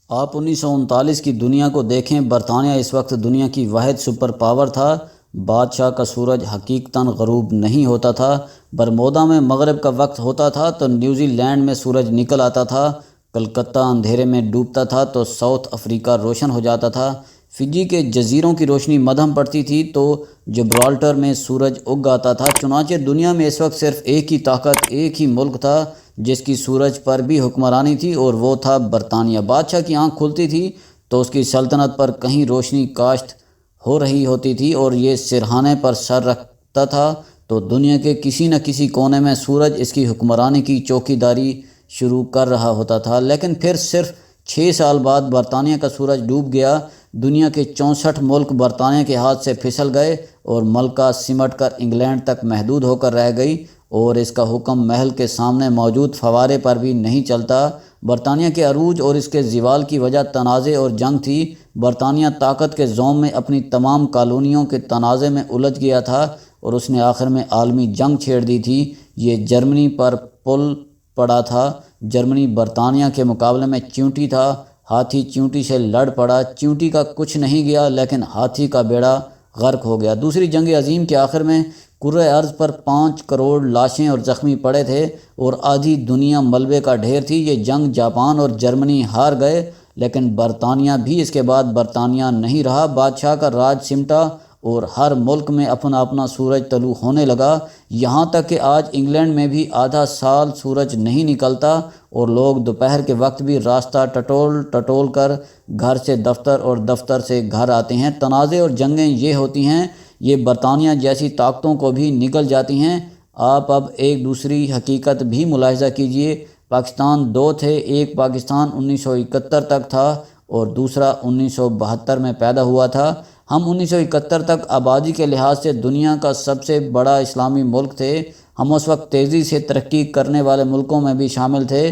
آپ 1939 کی دنیا کو دیکھیں۔ برطانیہ اس وقت دنیا کی واحد سپر پاور تھا۔ بادشاہ کا سورج حقیقتاً غروب نہیں ہوتا تھا۔ برمودا میں مغرب کا وقت ہوتا تھا تو نیوزی لینڈ میں سورج نکل آتا تھا۔ کلکتہ اندھیرے میں ڈوبتا تھا تو ساؤتھ افریقہ روشن ہو جاتا تھا۔ فجی کے جزیروں کی روشنی مدھم پڑتی تھی تو جبرالٹر میں سورج اگ آتا تھا۔ چنانچہ دنیا میں اس وقت صرف ایک ہی طاقت، ایک ہی ملک تھا جس کی سورج پر بھی حکمرانی تھی، اور وہ تھا برطانیہ۔ بادشاہ کی آنکھ کھلتی تھی تو اس کی سلطنت پر کہیں روشنی کاشت ہو رہی ہوتی تھی، اور یہ سرہانے پر سر رکھتا تھا تو دنیا کے کسی نہ کسی کونے میں سورج اس کی حکمرانی کی چوکی داری شروع کر رہا ہوتا تھا۔ لیکن پھر صرف 6 سال بعد برطانیہ کا سورج ڈوب گیا۔ دنیا کے 64 ملک برطانیہ کے ہاتھ سے پھسل گئے اور ملکہ سمٹ کر انگلینڈ تک محدود ہو کر رہ گئی، اور اس کا حکم محل کے سامنے موجود فوارے پر بھی نہیں چلتا۔ برطانیہ کے عروج اور اس کے زوال کی وجہ تنازع اور جنگ تھی۔ برطانیہ طاقت کے زوم میں اپنی تمام کالونیوں کے تنازع میں الجھ گیا تھا، اور اس نے آخر میں عالمی جنگ چھیڑ دی تھی۔ یہ جرمنی پر پل پڑا تھا۔ جرمنی برطانیہ کے مقابلے میں چیونٹی تھا۔ ہاتھی چیونٹی سے لڑ پڑا۔ چیونٹی کا کچھ نہیں گیا، لیکن ہاتھی کا بیڑا غرق ہو گیا۔ دوسری جنگ عظیم کے آخر میں کرۂ ارض پر 5 کروڑ لاشیں اور زخمی پڑے تھے، اور آدھی دنیا ملبے کا ڈھیر تھی۔ یہ جنگ جاپان اور جرمنی ہار گئے، لیکن برطانیہ بھی اس کے بعد برطانیہ نہیں رہا۔ بادشاہ کا راج سمٹا اور ہر ملک میں اپنا اپنا سورج طلوع ہونے لگا، یہاں تک کہ آج انگلینڈ میں بھی آدھا سال سورج نہیں نکلتا، اور لوگ دوپہر کے وقت بھی راستہ ٹٹول ٹٹول کر گھر سے دفتر اور دفتر سے گھر آتے ہیں۔ تنازع اور جنگیں یہ ہوتی ہیں، یہ برطانیہ جیسی طاقتوں کو بھی نگل جاتی ہیں۔ آپ اب ایک دوسری حقیقت بھی ملاحظہ کیجئے۔ پاکستان 2 تھے، ایک پاکستان 1971 تک تھا اور دوسرا 1972 میں پیدا ہوا تھا۔ ہم 1971 تک آبادی کے لحاظ سے دنیا کا سب سے بڑا اسلامی ملک تھے۔ ہم اس وقت تیزی سے ترقی کرنے والے ملکوں میں بھی شامل تھے۔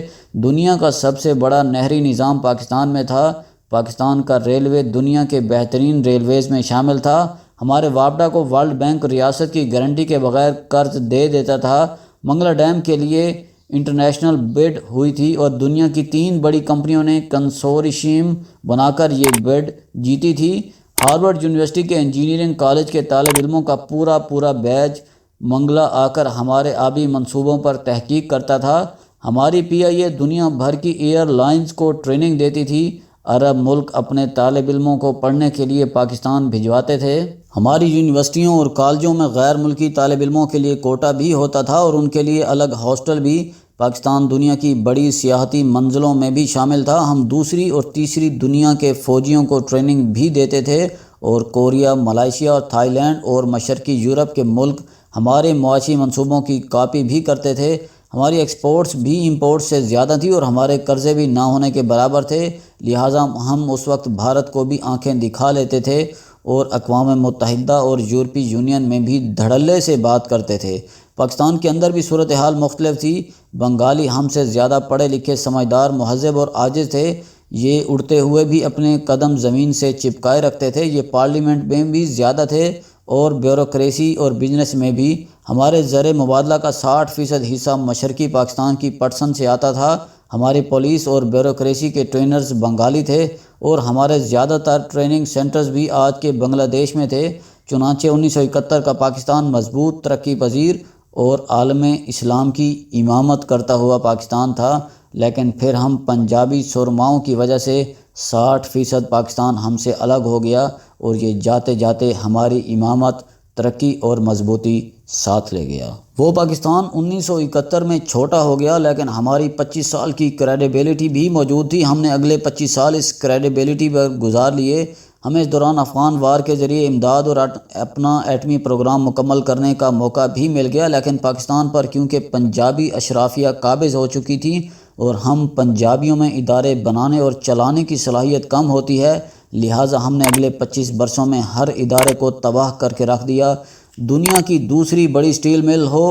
دنیا کا سب سے بڑا نہری نظام پاکستان میں تھا۔ پاکستان کا ریلوے دنیا کے بہترین ریلویز میں شامل تھا۔ ہمارے وابڈا کو ورلڈ بینک ریاست کی گارنٹی کے بغیر قرض دے دیتا تھا۔ منگلا ڈیم کے لیے انٹرنیشنل بڈ ہوئی تھی، اور دنیا کی 3 بڑی کمپنیوں نے کنسورشیم بنا کر یہ بڈ جیتی تھی۔ ہارورڈ یونیورسٹی کے انجینئرنگ کالج کے طالب علموں کا پورا بیچ منگلا آ کر ہمارے آبی منصوبوں پر تحقیق کرتا تھا۔ ہماری PIA دنیا بھر کی ایئر لائنز کو ٹریننگ دیتی تھی۔ عرب ملک اپنے طالب علموں کو پڑھنے کے لیے پاکستان بھجواتے تھے۔ ہماری یونیورسٹیوں اور کالجوں میں غیر ملکی طالب علموں کے لیے کوٹا بھی ہوتا تھا، اور ان کے لیے الگ ہاسٹل بھی۔ پاکستان دنیا کی بڑی سیاحتی منزلوں میں بھی شامل تھا۔ ہم دوسری اور تیسری دنیا کے فوجیوں کو ٹریننگ بھی دیتے تھے، اور کوریا، ملائیشیا اور تھائی لینڈ اور مشرقی یورپ کے ملک ہمارے معاشی منصوبوں کی کاپی بھی کرتے تھے۔ ہماری ایکسپورٹس بھی امپورٹس سے زیادہ تھی، اور ہمارے قرضے بھی نہ ہونے کے برابر تھے، لہٰذا ہم اس وقت بھارت کو بھی آنکھیں دکھا لیتے تھے، اور اقوام متحدہ اور یورپی یونین میں بھی دھڑلے سے بات کرتے تھے۔ پاکستان کے اندر بھی صورتحال مختلف تھی۔ بنگالی ہم سے زیادہ پڑھے لکھے، سمجھدار، مہذب اور عاجز تھے۔ یہ اڑتے ہوئے بھی اپنے قدم زمین سے چپکائے رکھتے تھے۔ یہ پارلیمنٹ میں بھی زیادہ تھے، اور بیوروکریسی اور بزنس میں بھی۔ ہمارے زر مبادلہ کا 60% حصہ مشرقی پاکستان کی پٹسن سے آتا تھا۔ ہماری پولیس اور بیوروکریسی کے ٹرینرز بنگالی تھے، اور ہمارے زیادہ تر ٹریننگ سینٹرز بھی آج کے بنگلہ دیش میں تھے۔ چنانچہ 1971 کا پاکستان مضبوط، ترقی پذیر اور عالم اسلام کی امامت کرتا ہوا پاکستان تھا، لیکن پھر ہم پنجابی سرماؤں کی وجہ سے 60% پاکستان ہم سے الگ ہو گیا، اور یہ جاتے جاتے ہماری امامت، ترقی اور مضبوطی ساتھ لے گیا۔ وہ پاکستان 1971 میں چھوٹا ہو گیا، لیکن ہماری 25 سال کی کریڈیبلٹی بھی موجود تھی۔ ہم نے اگلے 25 سال اس کریڈیبلٹی پر گزار لیے۔ ہمیں اس دوران افغان وار کے ذریعے امداد اور اپنا ایٹمی پروگرام مکمل کرنے کا موقع بھی مل گیا، لیکن پاکستان پر کیونکہ پنجابی اشرافیہ قابض ہو چکی تھی، اور ہم پنجابیوں میں ادارے بنانے اور چلانے کی صلاحیت کم ہوتی ہے، لہٰذا ہم نے اگلے 25 برسوں میں ہر ادارے کو تباہ کر کے رکھ دیا۔ دنیا کی دوسری بڑی سٹیل مل ہو،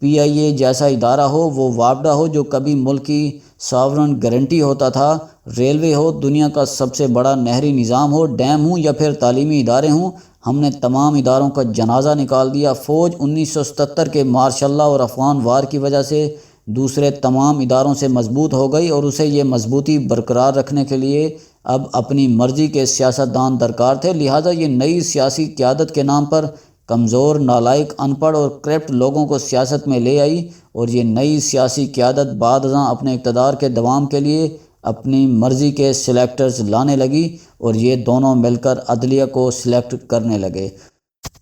PIA جیسا ادارہ ہو، وہ وابڈا ہو جو کبھی ملک کی ساورن گارنٹی ہوتا تھا، ریلوے ہو، دنیا کا سب سے بڑا نہری نظام ہو، ڈیم ہوں یا پھر تعلیمی ادارے ہوں، ہم نے تمام اداروں کا جنازہ نکال دیا۔ فوج 1977 کے مارشل لاء اور افغان وار کی وجہ سے دوسرے تمام اداروں سے مضبوط ہو گئی اور اسے یہ مضبوطی برقرار رکھنے کے لیے اب اپنی مرضی کے سیاستدان درکار تھے، لہٰذا یہ نئی سیاسی قیادت کے نام پر کمزور، نالائق، ان پڑھ اور کرپٹ لوگوں کو سیاست میں لے آئی، اور یہ نئی سیاسی قیادت بعد ازاں اپنے اقتدار کے دوام کے لیے اپنی مرضی کے سلیکٹرز لانے لگی، اور یہ دونوں مل کر عدلیہ کو سلیکٹ کرنے لگے۔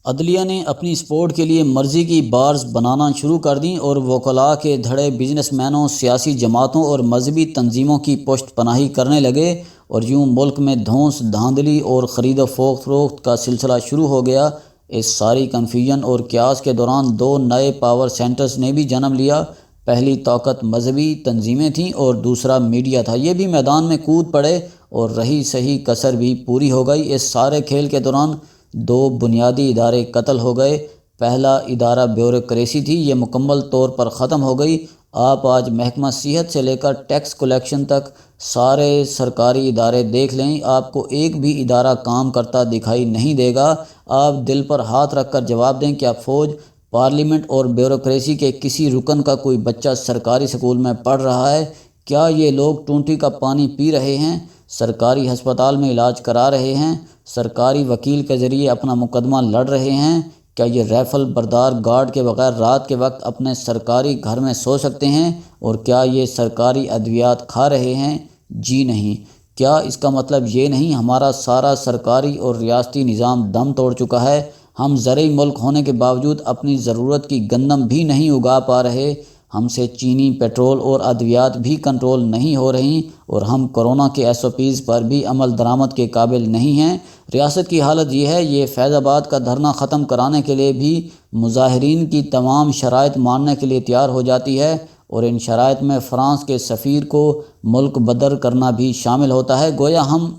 عدلیہ نے اپنی سپورٹ کے لیے مرضی کی بارز بنانا شروع کر دیں اور وکلاء کے دھڑے بزنس مینوں، سیاسی جماعتوں اور مذہبی تنظیموں کی پشت پناہی کرنے لگے، اور یوں ملک میں دھونس، دھاندلی اور خرید و فروخت کا سلسلہ شروع ہو گیا۔ اس ساری کنفیوژن اور کیاس کے دوران دو نئے پاور سینٹرز نے بھی جنم لیا۔ پہلی طاقت مذہبی تنظیمیں تھیں اور دوسرا میڈیا تھا، یہ بھی میدان میں کود پڑے اور رہی صحیح کسر بھی پوری ہو گئی۔ اس سارے کھیل کے دوران دو بنیادی ادارے قتل ہو گئے۔ پہلا ادارہ بیوروکریسی تھی، یہ مکمل طور پر ختم ہو گئی۔ آپ آج محکمہ صحت سے لے کر ٹیکس کلیکشن تک سارے سرکاری ادارے دیکھ لیں، آپ کو ایک بھی ادارہ کام کرتا دکھائی نہیں دے گا۔ آپ دل پر ہاتھ رکھ کر جواب دیں، کیا فوج، پارلیمنٹ اور بیوروکریسی کے کسی رکن کا کوئی بچہ سرکاری سکول میں پڑھ رہا ہے؟ کیا یہ لوگ ٹونٹی کا پانی پی رہے ہیں؟ سرکاری ہسپتال میں علاج کرا رہے ہیں؟ سرکاری وکیل کے ذریعے اپنا مقدمہ لڑ رہے ہیں؟ کیا یہ ریفل بردار گارڈ کے بغیر رات کے وقت اپنے سرکاری گھر میں سو سکتے ہیں؟ اور کیا یہ سرکاری ادویات کھا رہے ہیں؟ جی نہیں۔ کیا اس کا مطلب یہ نہیں ہمارا سارا سرکاری اور ریاستی نظام دم توڑ چکا ہے؟ ہم زرعی ملک ہونے کے باوجود اپنی ضرورت کی گندم بھی نہیں اگا پا رہے، ہم سے چینی، پیٹرول اور ادویات بھی کنٹرول نہیں ہو رہی، اور ہم کورونا کے SOPs پر بھی عمل درآمد کے قابل نہیں ہیں۔ ریاست کی حالت یہ ہے، یہ فیض آباد کا دھرنا ختم کرانے کے لیے بھی مظاہرین کی تمام شرائط ماننے کے لیے تیار ہو جاتی ہے، اور ان شرائط میں فرانس کے سفیر کو ملک بدر کرنا بھی شامل ہوتا ہے۔ گویا ہم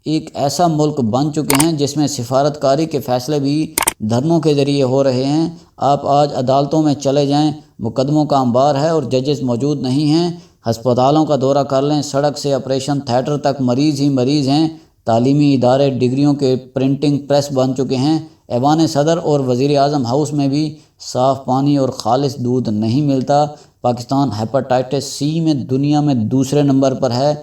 ایک ایسا ملک بن چکے ہیں جس میں سفارتکاری کے فیصلے بھی دھرنوں کے ذریعے ہو رہے ہیں۔ آپ آج عدالتوں میں چلے جائیں، مقدموں کا انبار ہے اور ججز موجود نہیں ہیں۔ ہسپتالوں کا دورہ کر لیں، سڑک سے آپریشن تھیٹر تک مریض ہی مریض ہیں۔ تعلیمی ادارے ڈگریوں کے پرنٹنگ پریس بن چکے ہیں۔ ایوان صدر اور وزیر اعظم ہاؤس میں بھی صاف پانی اور خالص دودھ نہیں ملتا۔ پاکستان ہیپاٹائٹس C میں دنیا میں دوسرے نمبر پر ہے،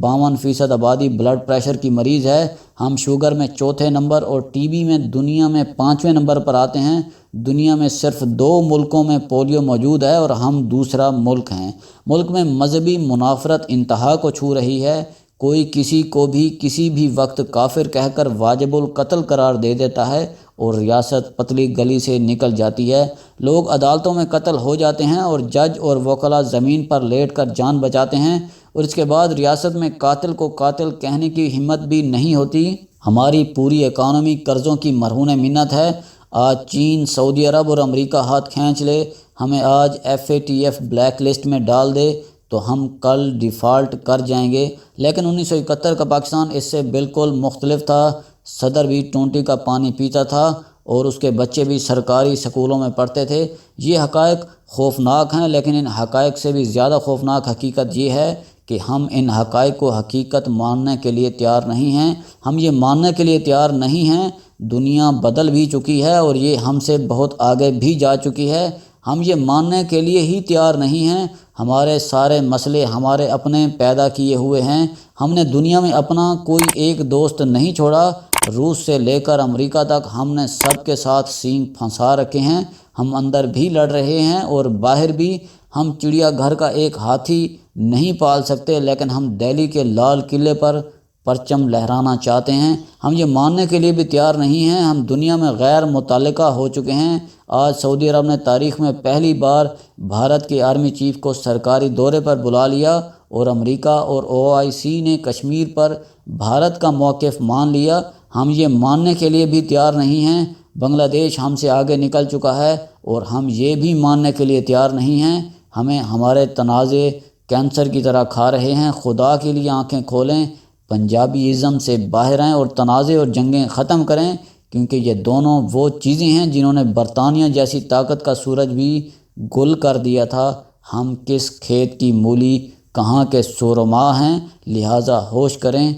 52% آبادی بلڈ پریشر کی مریض ہے۔ ہم شوگر میں چوتھے نمبر اور TB میں دنیا میں 5ویں نمبر پر آتے ہیں۔ دنیا میں صرف 2 ملکوں میں پولیو موجود ہے اور ہم دوسرا ملک ہیں۔ ملک میں مذہبی منافرت انتہا کو چھو رہی ہے۔ کوئی کسی کو بھی کسی بھی وقت کافر کہہ کر واجب القتل قرار دے دیتا ہے اور ریاست پتلی گلی سے نکل جاتی ہے۔ لوگ عدالتوں میں قتل ہو جاتے ہیں اور جج اور وکلاء زمین پر لیٹ کر جان بچاتے ہیں، اور اس کے بعد ریاست میں قاتل کو قاتل کہنے کی ہمت بھی نہیں ہوتی۔ ہماری پوری اکانومی قرضوں کی مرہون منت ہے۔ آج چین، سعودی عرب اور امریکہ ہاتھ کھینچ لے، ہمیں آج FATF بلیک لسٹ میں ڈال دے تو ہم کل ڈیفالٹ کر جائیں گے، لیکن 1971 کا پاکستان اس سے بالکل مختلف تھا۔ صدر بھی ٹونٹی کا پانی پیتا تھا اور اس کے بچے بھی سرکاری سکولوں میں پڑھتے تھے۔ یہ حقائق خوفناک ہیں، لیکن ان حقائق سے بھی زیادہ خوفناک حقیقت یہ ہے کہ ہم ان حقائق کو حقیقت ماننے کے لیے تیار نہیں ہیں۔ ہم یہ ماننے کے لیے تیار نہیں ہیں، دنیا بدل بھی چکی ہے اور یہ ہم سے بہت آگے بھی جا چکی ہے۔ ہم یہ ماننے کے لیے ہی تیار نہیں ہیں۔ ہمارے سارے مسئلے ہمارے اپنے پیدا کیے ہوئے ہیں۔ ہم نے دنیا میں اپنا کوئی ایک دوست نہیں چھوڑا، روس سے لے کر امریکہ تک ہم نے سب کے ساتھ سینگ پھنسا رکھے ہیں۔ ہم اندر بھی لڑ رہے ہیں اور باہر بھی۔ ہم چڑیا گھر کا ایک ہاتھی نہیں پال سکتے، لیکن ہم دہلی کے لال قلعے پر پرچم لہرانا چاہتے ہیں۔ ہم یہ ماننے کے لیے بھی تیار نہیں ہیں، ہم دنیا میں غیر متعلقہ ہو چکے ہیں۔ آج سعودی عرب نے تاریخ میں پہلی بار بھارت کے آرمی چیف کو سرکاری دورے پر بلا لیا، اور امریکہ اور OIC نے کشمیر پر بھارت کا موقف مان لیا۔ ہم یہ ماننے کے لیے بھی تیار نہیں ہیں، بنگلہ دیش ہم سے آگے نکل چکا ہے، اور ہم یہ بھی ماننے کے لیے تیار نہیں ہیں، ہمیں ہمارے تنازع کینسر کی طرح کھا رہے ہیں۔ خدا کے لیے آنکھیں کھولیں، پنجابی ازم سے باہر آئیں اور تنازع اور جنگیں ختم کریں، کیونکہ یہ دونوں وہ چیزیں ہیں جنہوں نے برطانیہ جیسی طاقت کا سورج بھی گل کر دیا تھا۔ ہم کس کھیت کی مولی، کہاں کے سورما ہیں، لہٰذا ہوش کریں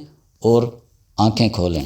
اور آنکھیں کھولیں۔